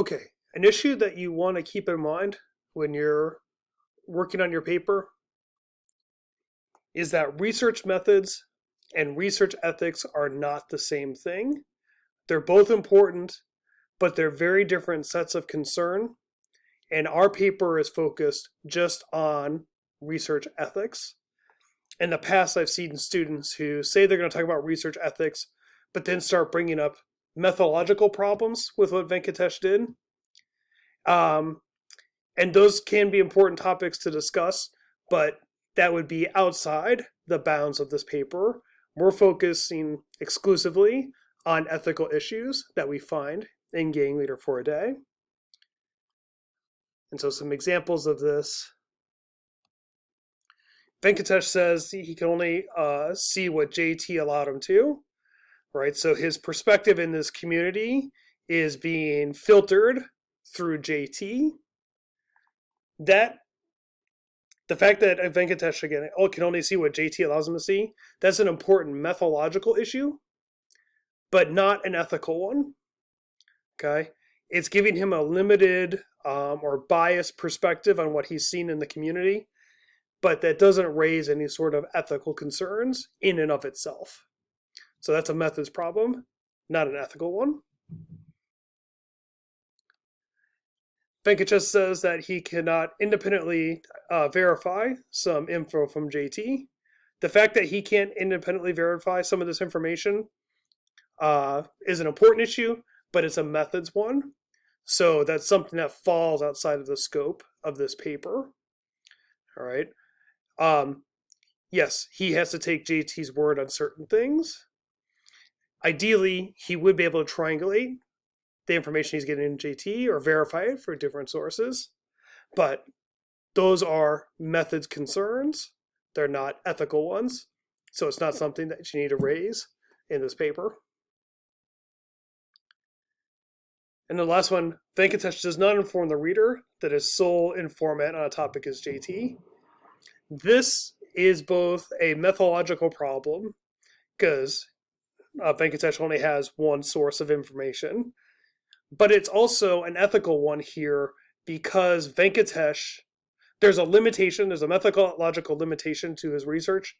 Okay, an issue that you want to keep in mind when you're working on your paper is that research methods and research ethics are not the same thing. They're both important, but they're very different sets of concern. And our paper is focused just on research ethics. In the past, I've seen students who say they're going to talk about research ethics, but then start bringing up methodological problems with what Venkatesh did. Um, and those can be important topics to discuss, but that would be outside the bounds of this paper. We're focusing exclusively on ethical issues that we find in Gang Leader for a Day. And so some examples of this. Venkatesh says he can only see what JT allowed him to, right? So his perspective in this community is being filtered through JT. The fact that Venkatesh, again, can only see what JT allows him to see, that's an important methodological issue, but not an ethical one, okay? It's giving him a limited or biased perspective on what he's seen in the community, but that doesn't raise any sort of ethical concerns in and of itself. So that's a methods problem, not an ethical one. Venkatesh says that he cannot independently verify some info from JT. The fact that he can't independently verify some of this information is an important issue, but it's a methods one. So that's something that falls outside of the scope of this paper. All right. Yes, he has to take JT's word on certain things. Ideally, he would be able to triangulate the information he's getting in JT or verify it for different sources. But those are methods concerns. They're not ethical ones. So it's not something that you need to raise in this paper. And the last one, Venkatesh does not inform the reader that his sole informant on a topic is JT. This is both a methodological problem, because Venkatesh only has one source of information, but it's also an ethical one here because Venkatesh, there's a methodological limitation to his research,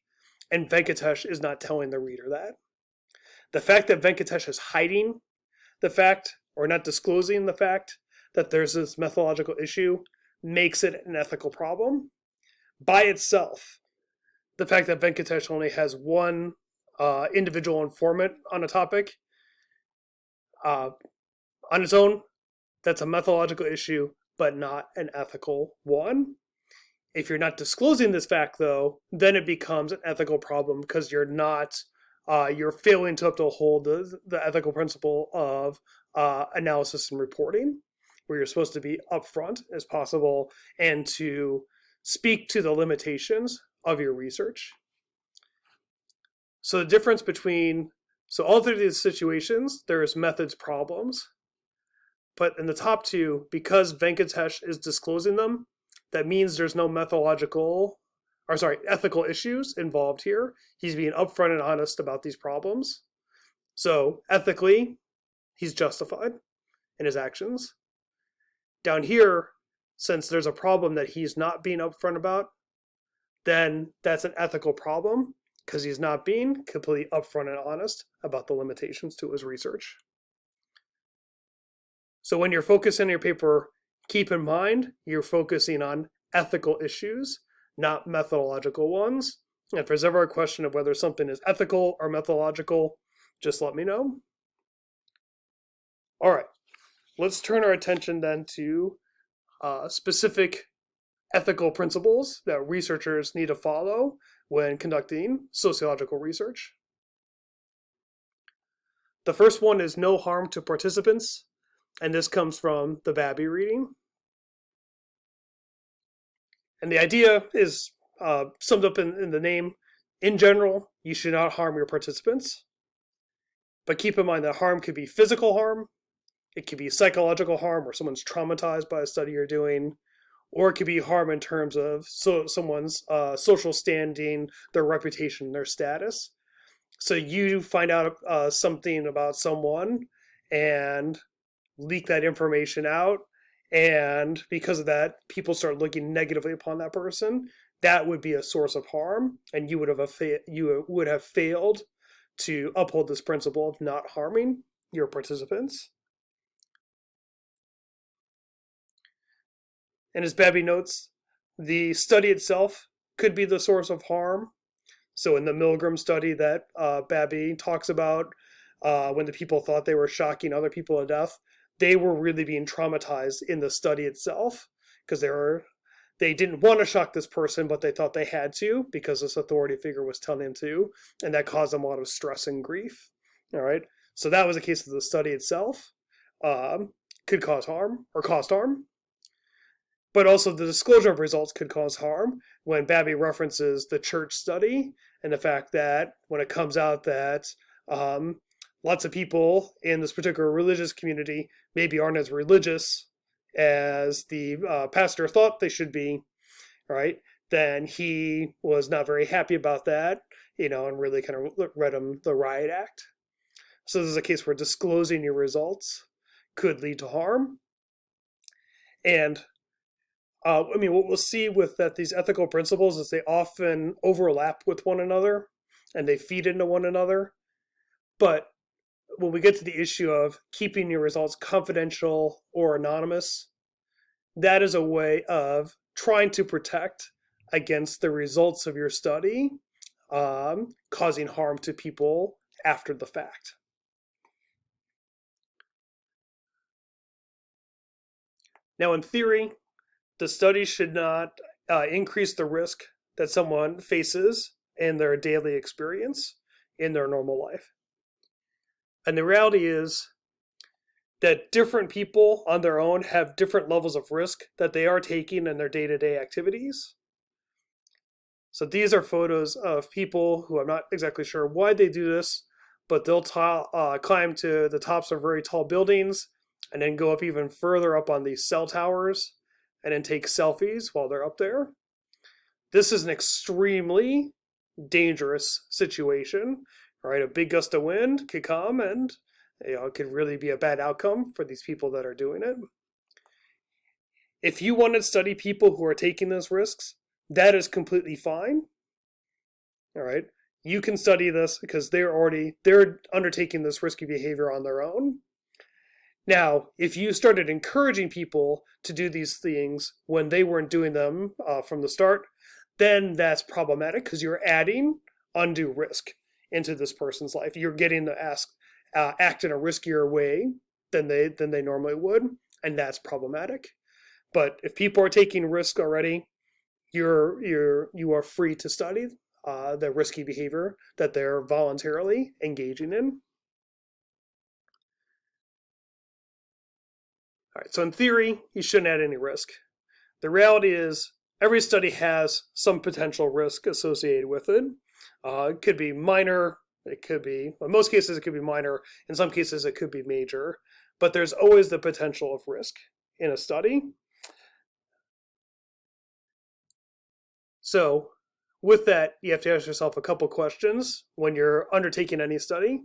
and Venkatesh is not telling the reader that. The fact that Venkatesh is hiding the fact, or not disclosing the fact, that there's this methodological issue makes it an ethical problem. By itself, the fact that Venkatesh only has one individual informant on a topic, on its own, that's a methodological issue, but not an ethical one. If you're not disclosing this fact, though, then it becomes an ethical problem because you're failing to uphold the ethical principle of analysis and reporting, where you're supposed to be upfront as possible and to speak to the limitations of your research. So the difference between, so all three of these situations, there's methods problems. But in the top two, because Venkatesh is disclosing them, that means there's no ethical issues involved here. He's being upfront and honest about these problems. So ethically, he's justified in his actions. Down here, since there's a problem that he's not being upfront about, then that's an ethical problem because he's not being completely upfront and honest about the limitations to his research. So when you're focusing on your paper, keep in mind you're focusing on ethical issues, not methodological ones. And if there's ever a question of whether something is ethical or methodological, just let me know. All right, let's turn our attention then to specific ethical principles that researchers need to follow when conducting sociological research. The first one is no harm to participants, and this comes from the Babby reading. And the idea is summed up in the name. In general, you should not harm your participants, but keep in mind that harm could be physical harm, it could be psychological harm where someone's traumatized by a study you're doing, or it could be harm in terms of someone's social standing, their reputation, their status. So you find out something about someone, and leak that information out, and because of that, people start looking negatively upon that person, that would be a source of harm, and you would have failed to uphold this principle of not harming your participants. And as Babby notes, the study itself could be the source of harm. So in the Milgram study that Babby talks about, when the people thought they were shocking other people to death, they were really being traumatized in the study itself because they didn't want to shock this person, but they thought they had to because this authority figure was telling them to, and that caused them a lot of stress and grief. All right, so that was a case of the study itself could cause harm or caused harm. But also the disclosure of results could cause harm when Babby references the church study and the fact that when it comes out that lots of people in this particular religious community maybe aren't as religious as the pastor thought they should be, right? Then he was not very happy about that, and really kind of read him the riot act. So this is a case where disclosing your results could lead to harm. And what we'll see with that these ethical principles is they often overlap with one another and they feed into one another. But when we get to the issue of keeping your results confidential or anonymous, that is a way of trying to protect against the results of your study causing harm to people after the fact. Now, in theory, the study should not increase the risk that someone faces in their daily experience in their normal life. And the reality is that different people on their own have different levels of risk that they are taking in their day-to-day activities. So these are photos of people who I'm not exactly sure why they do this, but they'll climb to the tops of very tall buildings and then go up even further up on these cell towers and then take selfies while they're up there. This is an extremely dangerous situation, right? A big gust of wind could come and it could really be a bad outcome for these people that are doing it. If you want to study people who are taking those risks, that is completely fine. All right. You can study this because they're undertaking this risky behavior on their own. Now, if you started encouraging people to do these things when they weren't doing them from the start, then that's problematic because you're adding undue risk into this person's life. You're getting to act in a riskier way than they normally would, and that's problematic. But if people are taking risk already, you are free to study the risky behavior that they're voluntarily engaging in. All right, so in theory, you shouldn't add any risk. The reality is every study has some potential risk associated with it. It could be minor. It could be, in most cases, it could be minor. In some cases, it could be major. But there's always the potential of risk in a study. So with that, you have to ask yourself a couple questions when you're undertaking any study.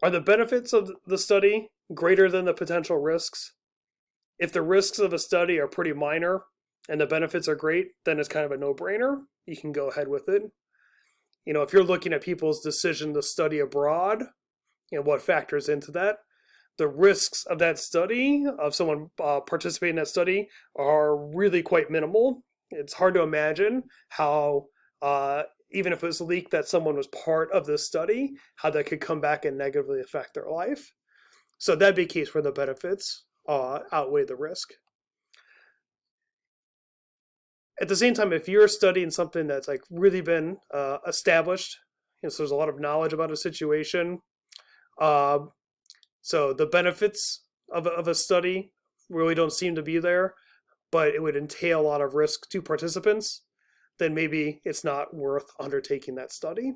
Are the benefits of the study greater than the potential risks? If the risks of a study are pretty minor and the benefits are great, then it's kind of a no-brainer. You can go ahead with it. If you're looking at people's decision to study abroad, what factors into that, the risks of that study, of someone participating in that study, are really quite minimal. It's hard to imagine how, even if it was leaked that someone was part of this study, how that could come back and negatively affect their life. So that'd be a case where the benefits outweigh the risk. At the same time, if you're studying something that's like really been established, so there's a lot of knowledge about a situation, so the benefits of a study really don't seem to be there, but it would entail a lot of risk to participants, then maybe it's not worth undertaking that study.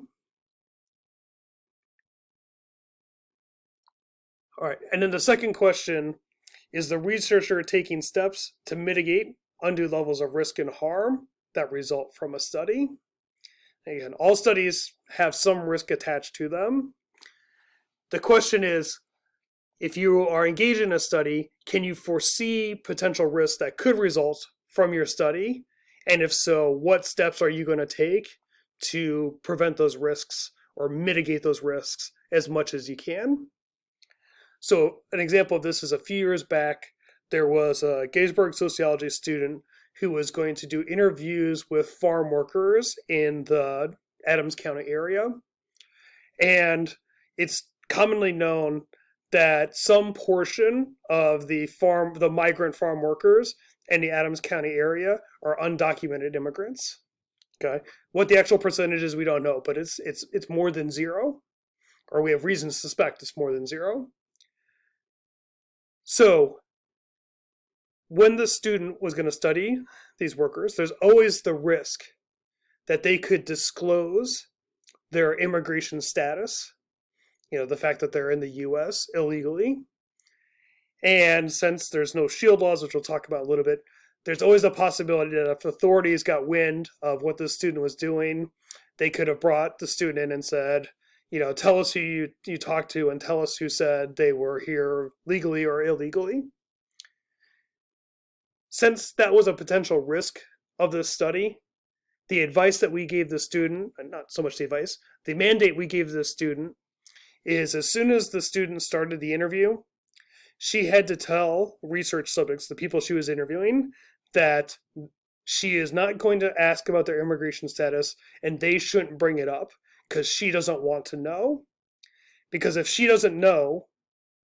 All right, and then the second question is the researcher taking steps to mitigate undue levels of risk and harm that result from a study? Again, all studies have some risk attached to them. The question is, if you are engaged in a study, can you foresee potential risks that could result from your study? And if so, what steps are you going to take to prevent those risks or mitigate those risks as much as you can? So an example of this is a few years back, there was a Gettysburg sociology student who was going to do interviews with farm workers in the Adams County area. And it's commonly known that some portion of the migrant farm workers in the Adams County area are undocumented immigrants. Okay, what the actual percentage is, we don't know, but it's more than zero, or we have reason to suspect it's more than zero. So when the student was going to study these workers, there's always the risk that they could disclose their immigration status, the fact that they're in the U.S. illegally. And since there's no shield laws, which we'll talk about a little bit, there's always a possibility that if authorities got wind of what the student was doing, they could have brought the student in and said, tell us who you talked to and tell us who said they were here legally or illegally. Since that was a potential risk of this study, the advice that we gave the student, and not so much the advice, the mandate we gave the student is as soon as the student started the interview, she had to tell research subjects, the people she was interviewing, that she is not going to ask about their immigration status and they shouldn't bring it up because she doesn't want to know. Because if she doesn't know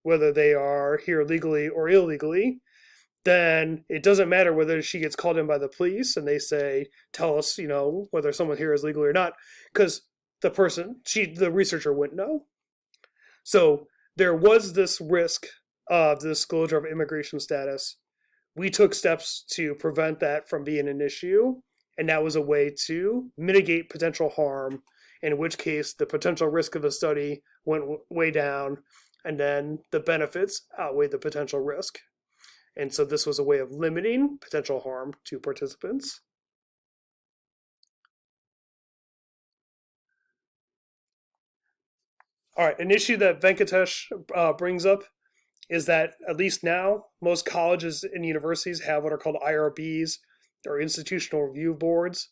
whether they are here legally or illegally, then it doesn't matter whether she gets called in by the police and they say, tell us, whether someone here is legal or not, because the researcher wouldn't know. So there was this risk of the disclosure of immigration status. We took steps to prevent that from being an issue, and that was a way to mitigate potential harm, in which case the potential risk of a study went way down, and then the benefits outweighed the potential risk. And so this was a way of limiting potential harm to participants. All right, an issue that Venkatesh brings up is that at least now, most colleges and universities have what are called IRBs, or institutional review boards,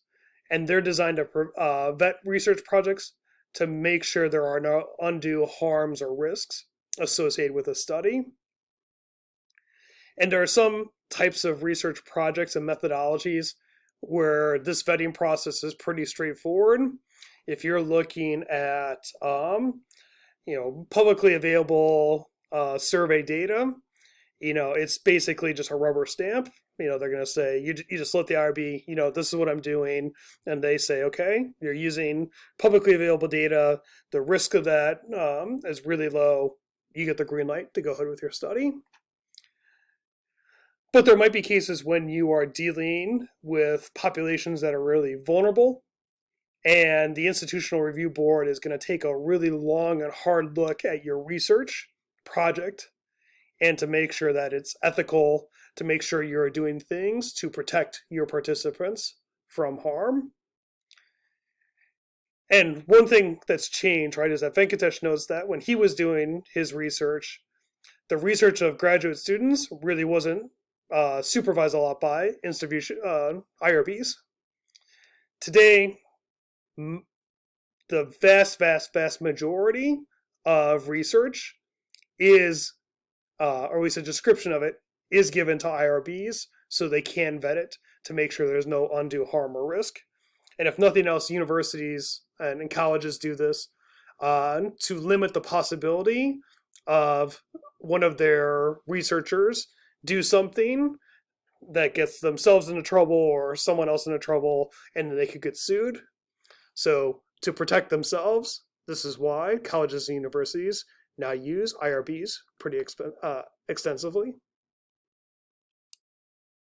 and they're designed to vet research projects to make sure there are no undue harms or risks associated with a study. And there are some types of research projects and methodologies where this vetting process is pretty straightforward. If you're looking at publicly available survey data, it's basically just a rubber stamp. They're going to say, you just let the IRB, this is what I'm doing. And they say, okay, you're using publicly available data. The risk of that is really low. You get the green light to go ahead with your study. But there might be cases when you are dealing with populations that are really vulnerable, and the Institutional Review Board is going to take a really long and hard look at your research project and to make sure that it's ethical, to make sure you're doing things to protect your participants from harm. And one thing that's changed, right, is that Venkatesh knows that when he was doing his research, the research of graduate students really wasn't supervised a lot by IRBs. Today, the vast majority of research is, or at least a description of it, is given to IRBs so they can vet it to make sure there's no undue harm or risk. And if nothing else, universities and colleges do this to limit the possibility of one of their researchers do something that gets themselves into trouble or someone else into trouble, and they could get sued. So to protect themselves, this is why colleges and universities now use IRBs pretty extensively.